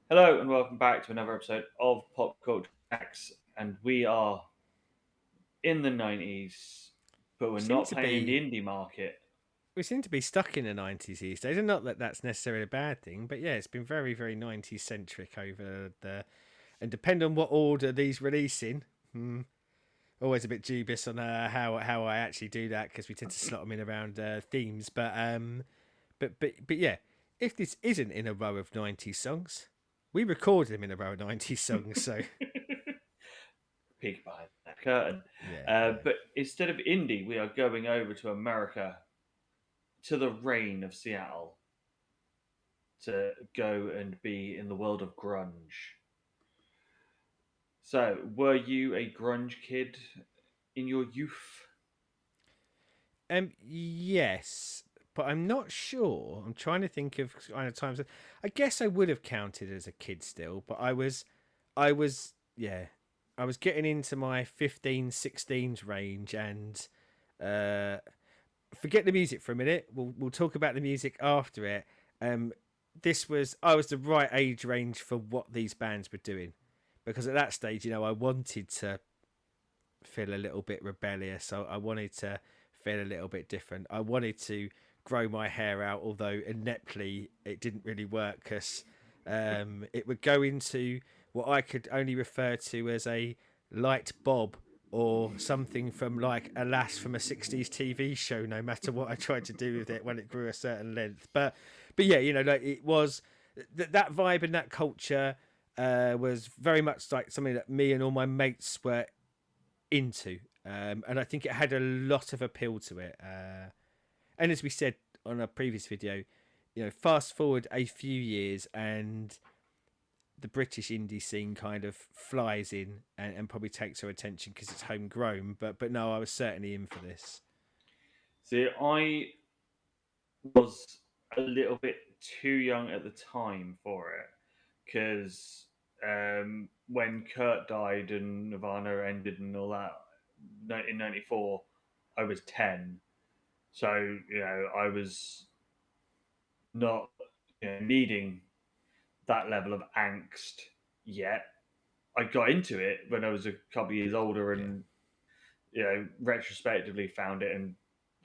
Hello and welcome back to another episode of Pop Culture X, and we are in the 90s, but we're We seem not to playing in the be indie market. we seem to be stuck in the 90s these days, and not that that's necessarily a bad thing, but yeah, it's been very, very 90s centric over the. And depending on what order these release in, always a bit dubious on how I actually do that because we tend to slot them in around themes. But yeah, if this isn't in a row of 90s songs, we record them in a row of 90s songs. So Peek behind that curtain. yeah, But instead of indie, we are going over to America, to the rain of Seattle, to go and be in the world of grunge. So, were you a grunge kid in your youth? Yes, but I'm not sure. I'm trying to think of kind of times. I guess I would have counted as a kid still, but yeah, I was getting into my 15, 16s range, and uh, forget the music for a minute. We'll talk about the music after it. Um, I was the right age range for what these bands were doing, because at that stage, I wanted to feel a little bit rebellious. I wanted to feel a little bit different. I wanted to grow my hair out, although ineptly it didn't really work because it would go into what I could only refer to as a light bob or something from like Alas from a 60s TV show, no matter what I tried to do with it when it grew a certain length. But yeah, like it was that vibe and that culture was very much like something that me and all my mates were into. And I think it had a lot of appeal to it. And as we said on a previous video, fast forward a few years and the British indie scene kind of flies in and probably takes our attention because it's homegrown. But no, I was certainly in for this. See, I was a little bit too young at the time for it because when Kurt died and Nirvana ended and all that in '94, I was 10. So, I was not needing that level of angst yet. I got into it when I was a couple of years older Yeah. and, retrospectively found it and,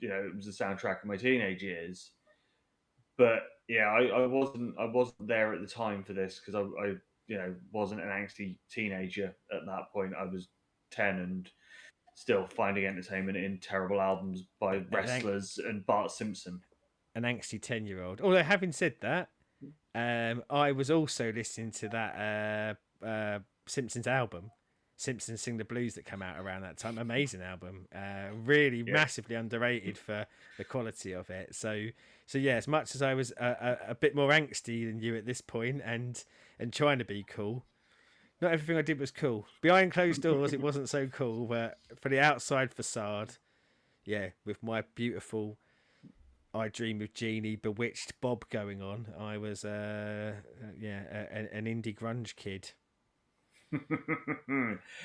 it was the soundtrack of my teenage years. But yeah, I wasn't there at the time for this because I wasn't an angsty teenager at that point. I was 10 and still finding entertainment in terrible albums by An, wrestlers and Bart Simpson. an angsty 10-year-old. Although, having said that, I was also listening to that Simpsons album, Simpsons Sing the Blues, that came out around that time. Amazing album, really Yeah. massively underrated for the quality of it. So yeah, as much as I was a bit more angsty than you at this point, and trying to be cool, not everything I did was cool. Behind closed doors, it wasn't so cool, but for the outside facade, yeah, with my beautiful I Dream of Jeannie, Bewitched Bob going on. I was, an indie grunge kid,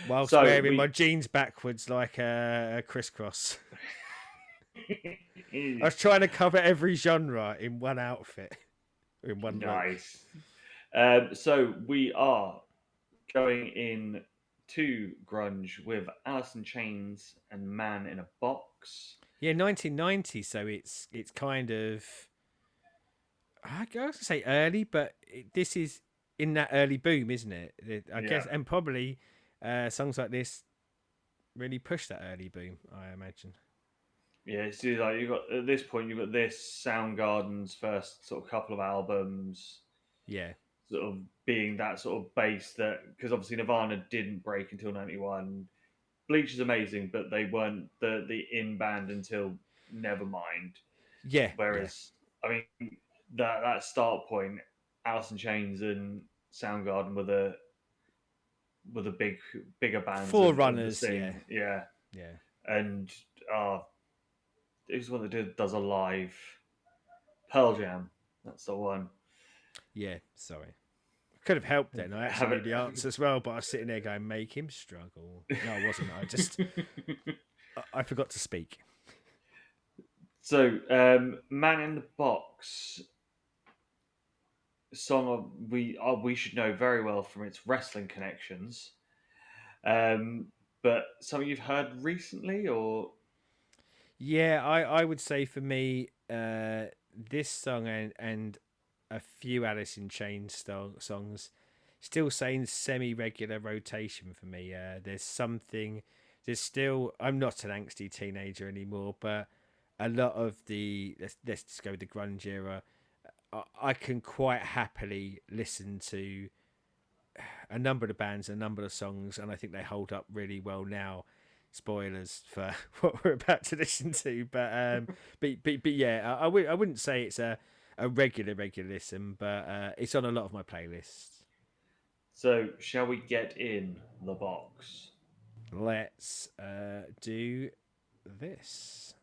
whilst so wearing my we jeans backwards like a crisscross. I was trying to cover every genre in one outfit, in one look. nice. So we are going in to grunge with Alice in Chains and Man in a Box. Yeah, 1990, so it's kind of, I was gonna say early, but this is in that early boom, isn't it? I Yeah. guess, and probably songs like this really push that early boom, I imagine. Yeah, so like you got at this point you've got this Soundgarden's first sort of couple of albums, Yeah, sort of being that sort of base that because obviously Nirvana didn't break until '91. Bleach is amazing, but they weren't the in band until Nevermind. yeah, yeah. Whereas I mean that start point, Alice in Chains and Soundgarden were the bigger bands of the Forerunners, yeah, scene, yeah. yeah, And uh, who's the one that does a live Pearl Jam? That's the one. yeah. Sorry, I could have helped then. I actually Have knew the answer as well, but I was sitting there going, "Make him struggle." No, I wasn't. it. I forgot to speak. So, Man in the Box. song we should know very well from its wrestling connections. Um, but something you've heard recently, or Yeah, I would say for me, this song and a few Alice in Chains songs, still saying semi regular rotation for me. There's something. There's still. I'm not an angsty teenager anymore, but a lot of the let's just go with the grunge era. I can quite happily listen to a number of the bands, a number of songs, and I think they hold up really well now. Spoilers for what we're about to listen to, but yeah, I wouldn't say it's a regular listen, but it's on a lot of my playlists. so shall we get in the box? Let's do this.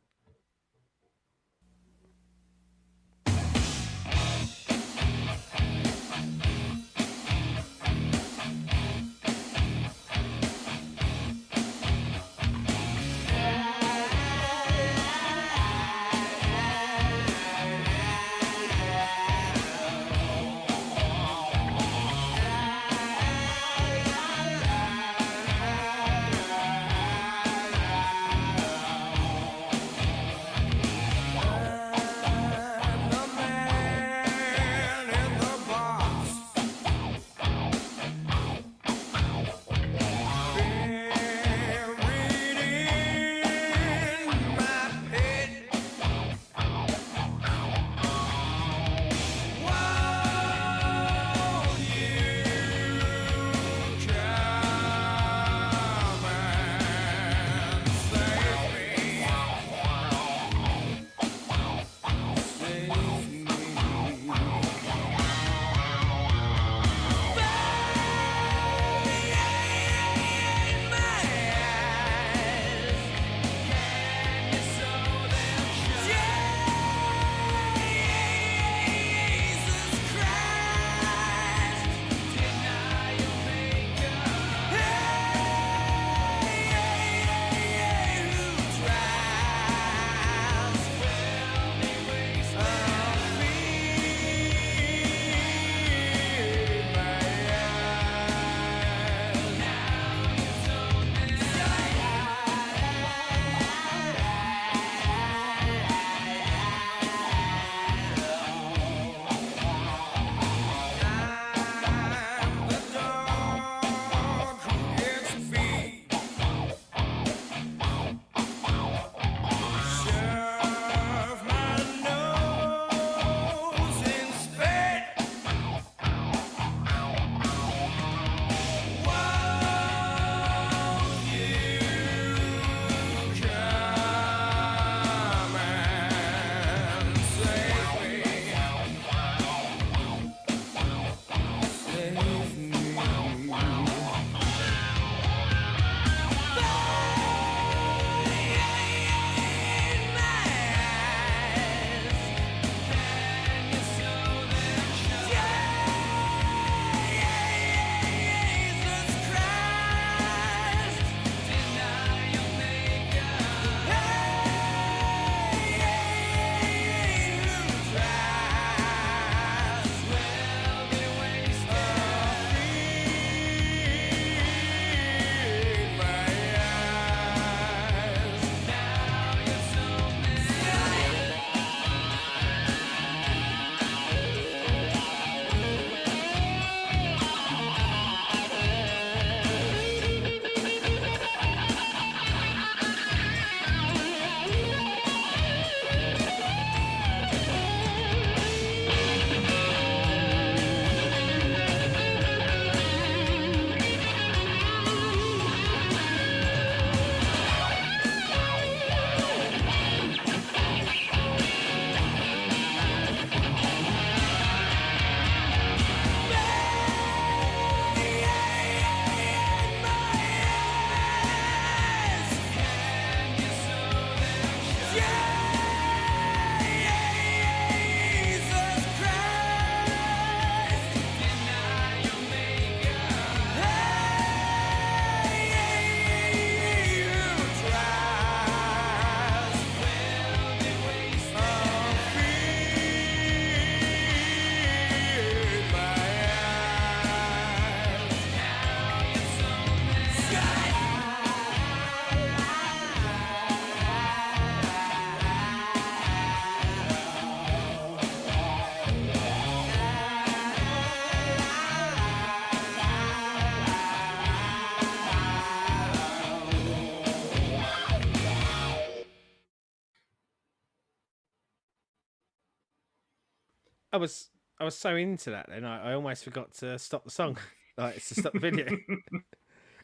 I was I was so into that then I almost forgot to stop the song, like it's to stop the video.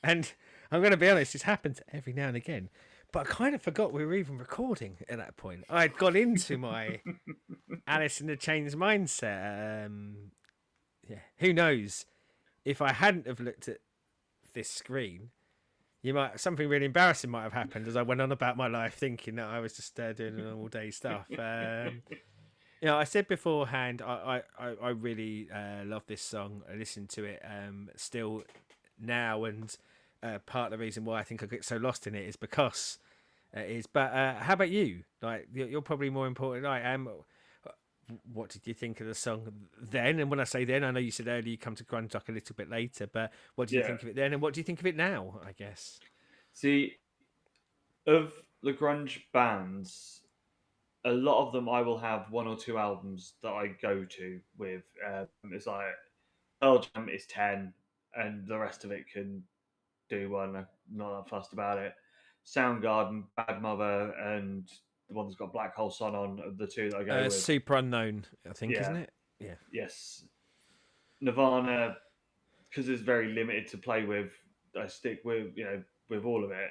And I'm going to be honest, this happens every now and again. But I kind of forgot we were even recording at that point. I had got into my Alice in the Chains mindset. Yeah, who knows? If I hadn't have looked at this screen, you might something really embarrassing might have happened as I went on about my life, thinking that I was just doing normal day stuff. I said beforehand, I really love this song. I listen to it still now, and part of the reason why I think I get so lost in it is because it is. But how about you? Like, you're probably more important than I am. What did you think of the song then? And when I say then, I know you said earlier you come to grunge like a little bit later, but what did you Yeah. think of it then, and what do you think of it now? I guess. See, of the grunge bands, a lot of them I will have one or two albums that I go to with. It's like Pearl Jam is 10, and the rest of it can do one. I'm not that fussed about it. Soundgarden, Bad Mother, and the one that's got Black Hole Sun on are the two that I go with. Super Unknown, I think, isn't Yeah, it? Yeah, yes. Nirvana, because it's very limited to play with, I stick with with all of it.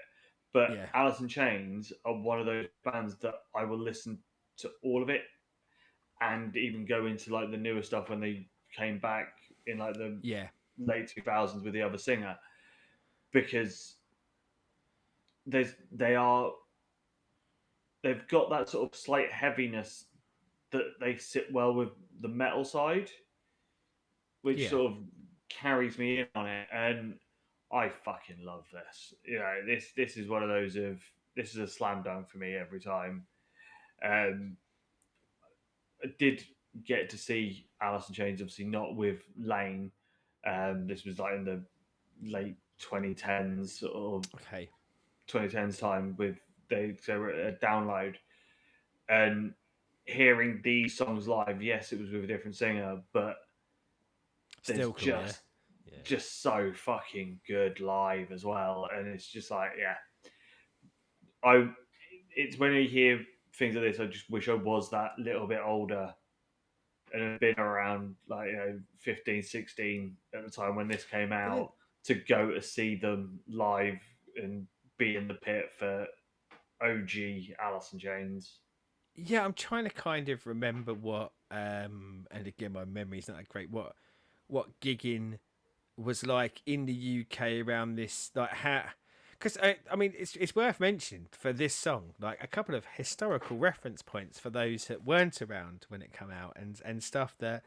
But yeah, Alice in Chains are one of those bands that I will listen to all of it, and even go into like the newer stuff when they came back in like the yeah, late 2000s with the other singer, because they are they've got that sort of slight heaviness that they sit well with the metal side, which yeah. sort of carries me in on it, and I fucking love this. This is one of those of this is a slam dunk for me every time. Um, I did get to see Alice in Chains, obviously not with Lane. This was like in the late 2010s or Okay. 2010s time with they were a download, and hearing these songs live. Yes, it was with a different singer, but there's Still cool, yeah, yeah. just so fucking good live as well, and it's just like yeah, I. It's when I hear things like this, I just wish I was that little bit older and had been around like 15, 16 at the time when this came But then, out to go to see them live and be in the pit for OG Alice in Chains. yeah, I'm trying to kind of remember what, and again, my memory's not that great. What gigging was like in the UK around this, like how. Because I mean, it's worth mentioning for this song, like a couple of historical reference points for those that weren't around when it came out, and stuff that.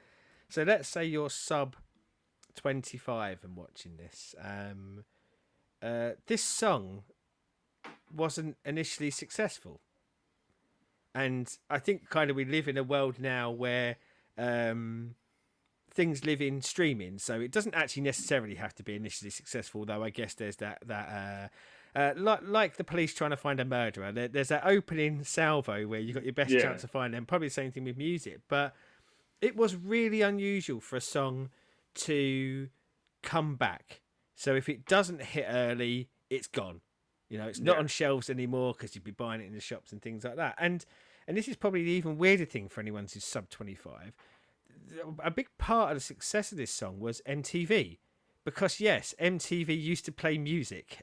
So let's say you're sub 25 and watching this. This song wasn't initially successful, and I think kind of we live in a world now where um, things live in streaming, so it doesn't actually necessarily have to be initially successful. Though I guess there's like the police trying to find a murderer. There's that opening salvo where you got your best Yeah, chance to find them. Probably the same thing with music, but it was really unusual for a song to come back. So if it doesn't hit early, it's gone. It's not yeah. on shelves anymore because you'd be buying it in the shops and things like that. And this is probably the even weirder thing for anyone who's sub 25. A big part of the success of this song was MTV. Because yes, MTV used to play music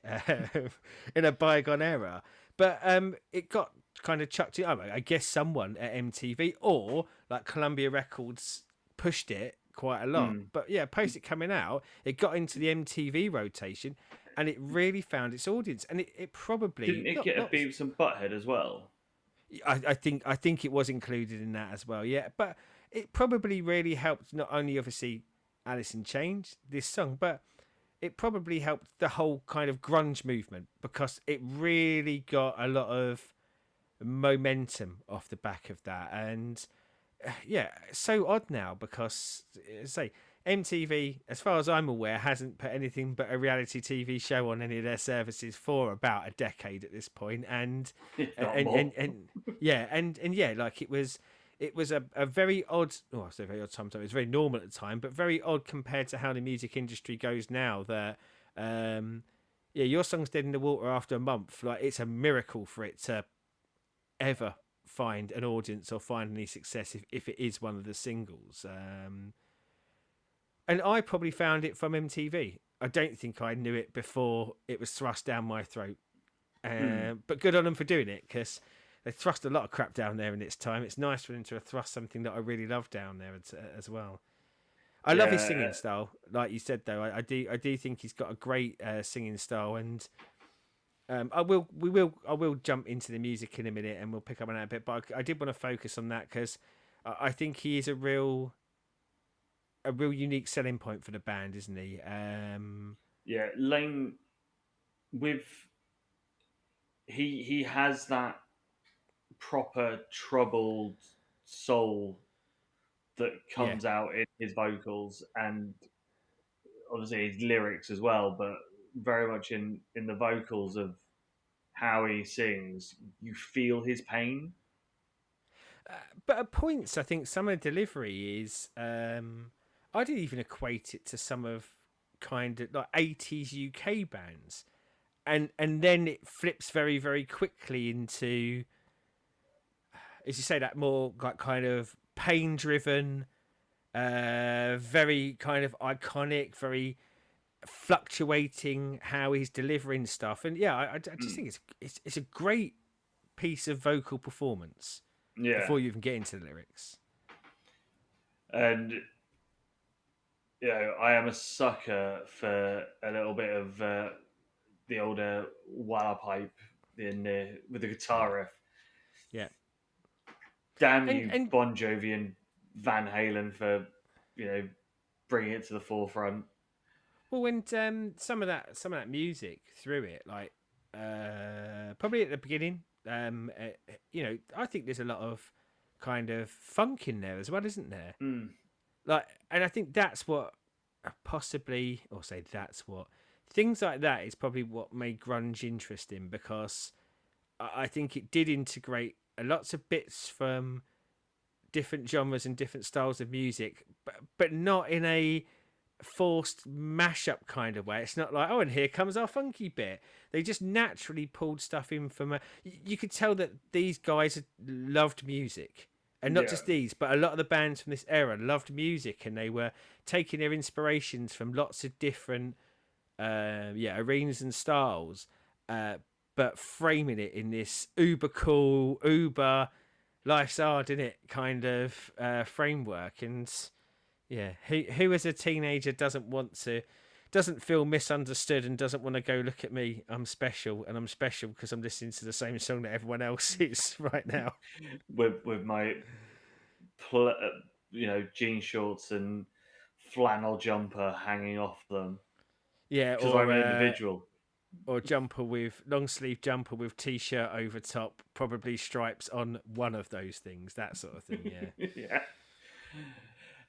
in a bygone era, but it got kind of chucked in. I guess someone at MTV or like Columbia Records pushed it quite a lot. Mm. But yeah, post it coming out, it got into the MTV rotation, and it really found its audience. And it Didn't probably it get a not. Beavis and Butthead as well? I think it was included in that as well. Yeah, but it probably really helped not only obviously Alice in Chains this song, but it probably helped the whole kind of grunge movement because it really got a lot of momentum off the back of that. And yeah, it's so odd now because say MTV, as far as I'm aware, hasn't put anything but a reality TV show on any of their services for about a decade at this point, and If not and more. and, and yeah, and yeah, like it was a very odd. Oh, I say very odd. Sometimes it's very normal at the time, but very odd compared to how the music industry goes now. That yeah, your song's dead in the water after a month. Like it's a miracle for it to ever find an audience or find any success if it is one of the singles. And I probably found it from MTV. I don't think I knew it before it was thrust down my throat. Mm. But good on them for doing it, because they thrust a lot of crap down there in its time. It's nice for them to have thrust something that I really love down there as well. I love his Yeah, singing style, like you said though. I do think he's got a great singing style, and I will jump into the music in a minute, and we'll pick up on that a bit. But I did want to focus on that because I think he is a real unique selling point for the band, isn't he? yeah. Lane with he has that proper troubled soul that Yeah. comes out in his vocals and obviously his lyrics as well, but very much in the vocals of how he sings, you feel his pain. But at points, I think some of the delivery is. I didn't even equate it to some of kind of like 80s UK bands, and then it flips very very quickly into, as you say, that more like kind of pain driven, very kind of iconic, very fluctuating how he's delivering stuff. And yeah, I just Mm. think it's a great piece of vocal performance Yeah, before you even get into the lyrics. and I am a sucker for a little bit of the older wah pipe in with the guitar Yeah, riff. yeah, Damn and you, and Bon Jovi and Van Halen for you know bringing it to the forefront. well, and some of that music through it, like probably at the beginning, I think there's a lot of kind of funk in there as well, isn't there? Mm. Like, and I think that's what possibly, or say that's what things like that is probably what made grunge interesting, because I think it did integrate lots of bits from different genres and different styles of music, but not in a forced mashup kind of way. It's not like, oh, and here comes our funky bit. They just naturally pulled stuff in from you could tell that these guys loved music. And not Yeah, just these, but a lot of the bands from this era loved music, and they were taking their inspirations from lots of different arenas and styles, uh, but framing it in this uber cool, uber life's hard in it kind of framework. And yeah, who as a teenager doesn't feel misunderstood and doesn't want to go, look at me, I'm special, and I'm special because I'm listening to the same song that everyone else is right now. with my pl- uh, jean shorts and flannel jumper hanging off them Yeah, because I'm an individual. or jumper with long sleeve jumper with t-shirt over top, probably stripes on one of those things, that sort of thing. Yeah.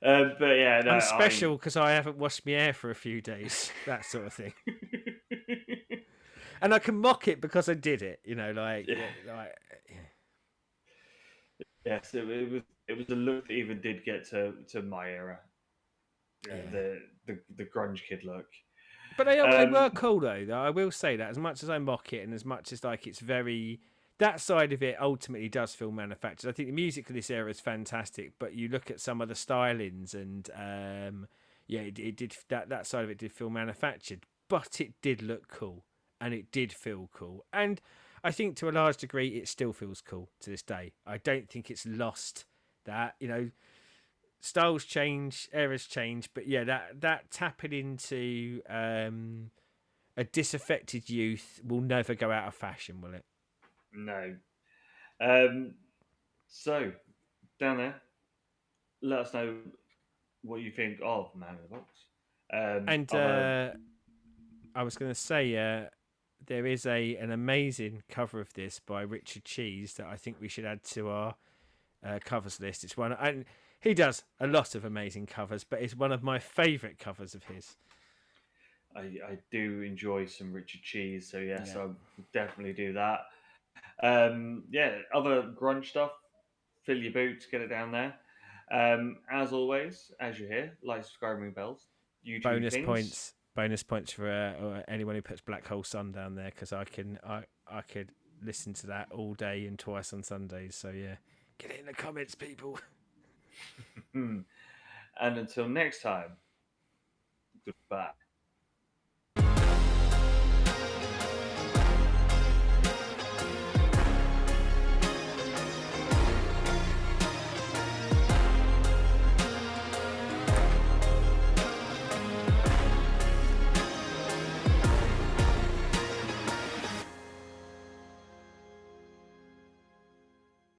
Yeah, but yeah, no, I'm special because I haven't washed my hair for a few days, that sort of thing. And I can mock it because I did it, like yes, it was a look that even did get to my era. Yeah, yeah. the grunge kid look. But they Um, were cool though. I will say that, as much as I mock it and as much as like it's very, that side of it ultimately does feel manufactured. I think the music of this era is fantastic, but you look at some of the stylings and yeah, it did that side of it did feel manufactured, but it did look cool and it did feel cool. And I think to a large degree it still feels cool to this day. I don't think it's lost that, styles change, eras change, but yeah, that tapping into a disaffected youth will never go out of fashion, will it? no. Um, so down there, let us know what you think of Man in the Box. And Other I was going to say, there is an amazing cover of this by Richard Cheese that I think we should add to our covers list. It's one, and he does a lot of amazing covers, but it's one of my favourite covers of his. I do enjoy some Richard Cheese, so yes, Yeah. I'll definitely do that. Yeah, other grunge stuff, fill your boots, get it down there. As always, as you're here, like, subscribe, ring bells, YouTube things. Bonus points for anyone who puts Black Hole Sun down there, because I could listen to that all day and twice on Sundays. So yeah, get it in the comments, people. And until next time, goodbye.